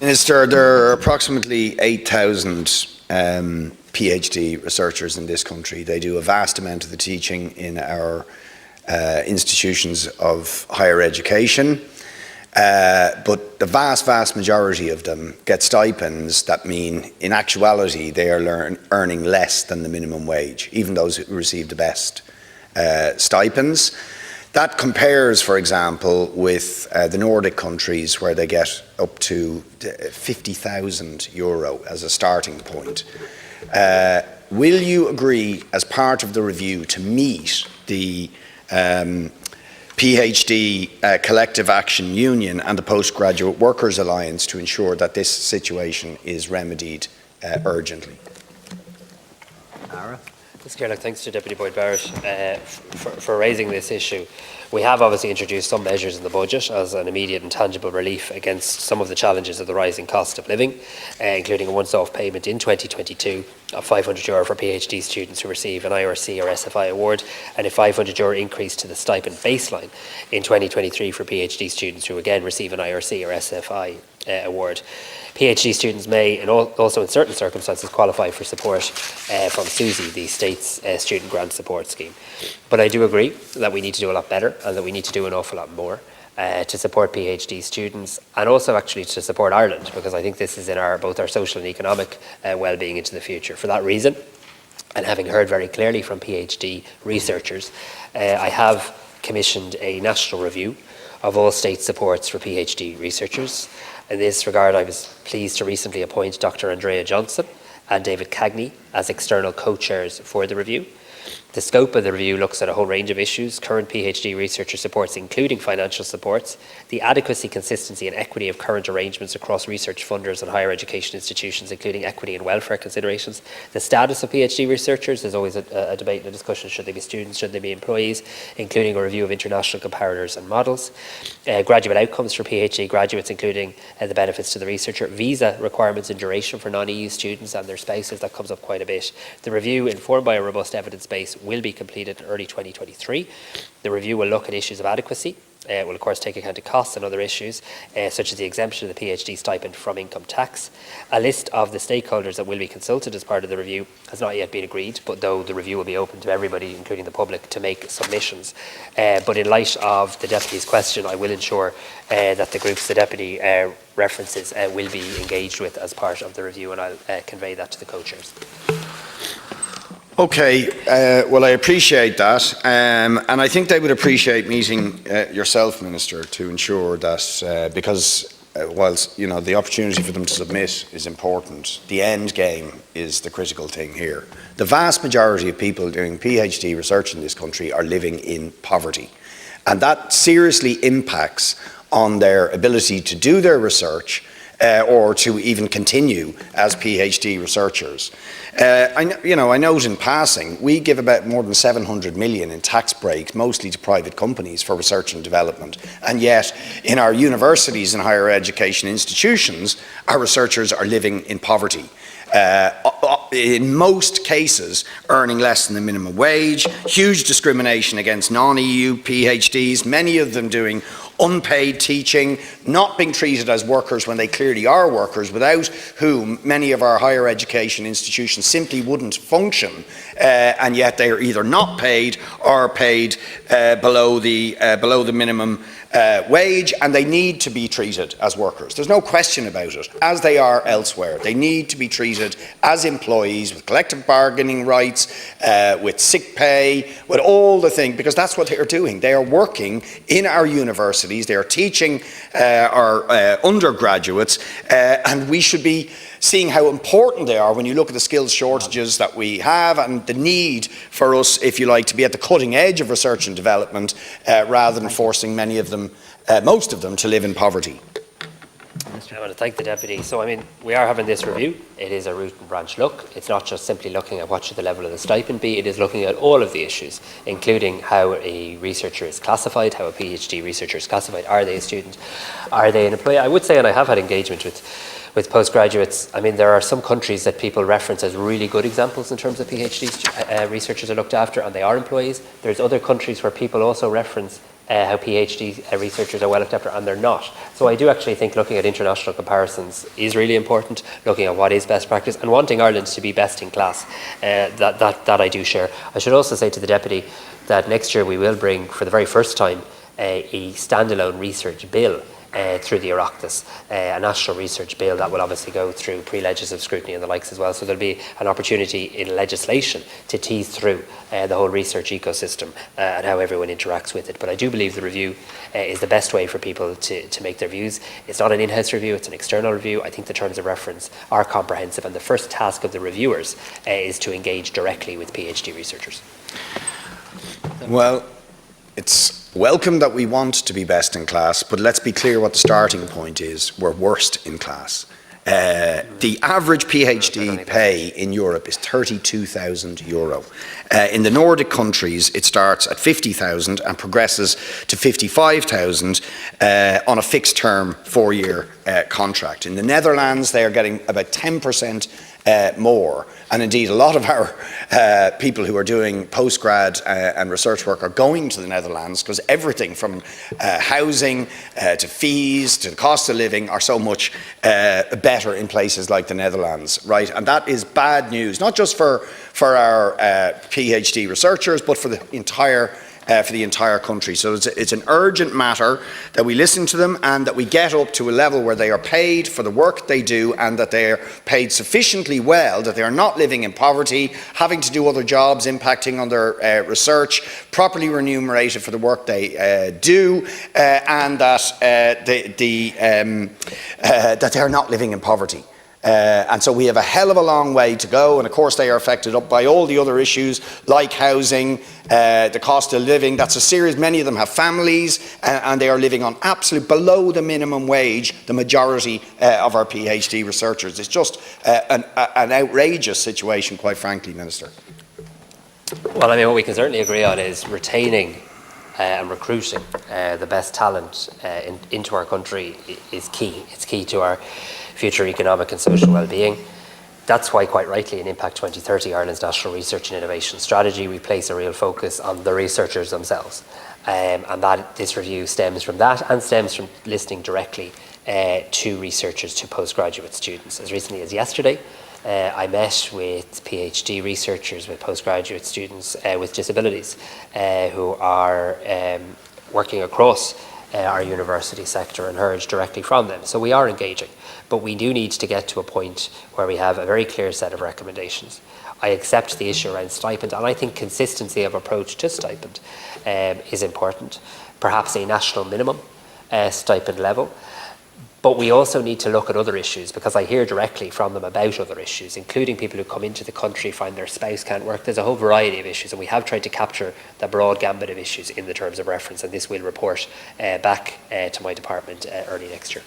Minister, there are approximately 8,000 PhD researchers in this country. They do a vast amount of the teaching in our institutions of higher education, but the vast majority of them get stipends that mean, in actuality, they are earning less than the minimum wage, even those who receive the best stipends. That compares, for example, with the Nordic countries, where they get up to €50,000 as a starting point. Will you agree, as part of the review, to meet the PhD Collective Action Union and the Postgraduate Workers Alliance to ensure that this situation is remedied urgently? Mr. Chair, thanks to Deputy Boyd Barrett for raising this issue. We have obviously introduced some measures in the budget as an immediate and tangible relief against some of the challenges of the rising cost of living, including a once-off payment in 2022 of €500 for PhD students who receive an IRC or SFI award, and a €500 increase to the stipend baseline in 2023 for PhD students who again receive an IRC or SFI award. PhD students may, and also in certain circumstances, qualify for support from SUSI, the state's student grant support scheme. But I do agree that we need to do a lot better and that we need to do an awful lot more to support PhD students, and also actually to support Ireland, because I think this is in both our social and economic well-being into the future. For that reason, and having heard very clearly from PhD researchers, I have commissioned a national review of all state supports for PhD researchers. In this regard, I was pleased to recently appoint Dr. Andrea Johnson and David Cagney as external co-chairs for the review. The scope of the review looks at a whole range of issues: current PhD researcher supports, including financial supports, the adequacy, consistency and equity of current arrangements across research funders and higher education institutions, including equity and welfare considerations, the status of PhD researchers. There's always a debate and a discussion: should they be students, should they be employees, including a review of international comparators and models, graduate outcomes for PhD graduates, including the benefits to the researcher, visa requirements and duration for non-EU students and their spouses. That comes up quite a bit. The review, informed by a robust evidence base, will be completed in early 2023. The review will look at issues of adequacy. It will of course take account of costs and other issues, such as the exemption of the PhD stipend from income tax. A list of the stakeholders that will be consulted as part of the review has not yet been agreed, but though the review will be open to everybody, including the public, to make submissions. But in light of the Deputy's question, I will ensure that the groups the Deputy references will be engaged with as part of the review, and I'll convey that to the co-chairs. Okay, well, I appreciate that, and I think they would appreciate meeting yourself, Minister, to ensure that, because whilst the opportunity for them to submit is important, the end game is the critical thing here. The vast majority of people doing PhD research in this country are living in poverty, and that seriously impacts on their ability to do their research or to even continue as PhD researchers. I note in passing, we give about more than 700 million in tax breaks, mostly to private companies, for research and development. And yet, in our universities and higher education institutions, our researchers are living in poverty. In most cases, earning less than the minimum wage, huge discrimination against non-EU PhDs, many of them doing unpaid teaching, not being treated as workers when they clearly are workers, without whom many of our higher education institutions simply wouldn't function, and yet they are either not paid or paid below the minimum wage, and they need to be treated as workers. There's no question about it, as they are elsewhere. They need to be treated as employees with collective bargaining rights, with sick pay, with all the things, because that's what they are doing. They are working in our universities, they are teaching our undergraduates, and we should be seeing how important they are when you look at the skills shortages that we have and the need for us, if you like, to be at the cutting edge of research and development rather than forcing many of them, most of them, to live in poverty. I want to thank the Deputy. So, we are having this review. It is a root and branch look. It's not just simply looking at what should the level of the stipend be. It is looking at all of the issues, including how a researcher is classified, how a PhD researcher is classified. Are they a student? Are they an employee? I would say, and I have had engagement with postgraduates, there are some countries that people reference as really good examples in terms of PhD researchers are looked after and they are employees. There's other countries where people also reference how PhD researchers are well looked after, and they're not. So I do actually think looking at international comparisons is really important, looking at what is best practice, and wanting Ireland to be best in class. That I do share. I should also say to the Deputy that next year we will bring, for the very first time, a standalone research bill through the Oireachtas, a national research bill that will obviously go through pre-legislative scrutiny and the likes as well. So there'll be an opportunity in legislation to tease through the whole research ecosystem and how everyone interacts with it. But I do believe the review is the best way for people to make their views. It's not an in-house review, it's an external review. I think the terms of reference are comprehensive, and the first task of the reviewers is to engage directly with PhD researchers. Well, it's welcome that we want to be best in class, but let's be clear what the starting point is. We're worst in class. The average PhD pay in Europe is €32,000. In the Nordic countries, it starts at 50,000 and progresses to 55,000 on a fixed term 4-year contract. In the Netherlands, they are getting about 10% more. And indeed, a lot of our people who are doing postgrad and research work are going to the Netherlands because everything from housing to fees to the cost of living are so much better in places like the Netherlands, right? And that is bad news, not just for our PhD researchers, but for the entire country. So it's an urgent matter that we listen to them and that we get up to a level where they are paid for the work they do, and that they are paid sufficiently well that they are not living in poverty, having to do other jobs impacting on their research, properly remunerated for the work they do, and that that they are not living in poverty. And so we have a hell of a long way to go, and of course they are affected up by all the other issues like housing, the cost of living. That's a serious, many of them have families, and they are living on absolute below the minimum wage, the majority of our PhD researchers. It's just an outrageous situation, quite frankly, Minister. Well, I mean, what we can certainly agree on is retaining and recruiting the best talent into our country is key. It's key to our future economic and social well-being. That's why, quite rightly, in Impact 2030, Ireland's National Research and Innovation Strategy, we place a real focus on the researchers themselves. And that this review stems from that, and stems from listening directly to researchers, to postgraduate students. As recently as yesterday, I met with PhD researchers, with postgraduate students with disabilities who are working across our university sector, and heard directly from them. So we are engaging, but we do need to get to a point where we have a very clear set of recommendations. I accept the issue around stipend, and I think consistency of approach to stipend is important. Perhaps a national minimum stipend level. But we also need to look at other issues, because I hear directly from them about other issues, including people who come into the country, find their spouse can't work. There's a whole variety of issues, and we have tried to capture the broad gambit of issues in the terms of reference, and this will report back to my department early next year.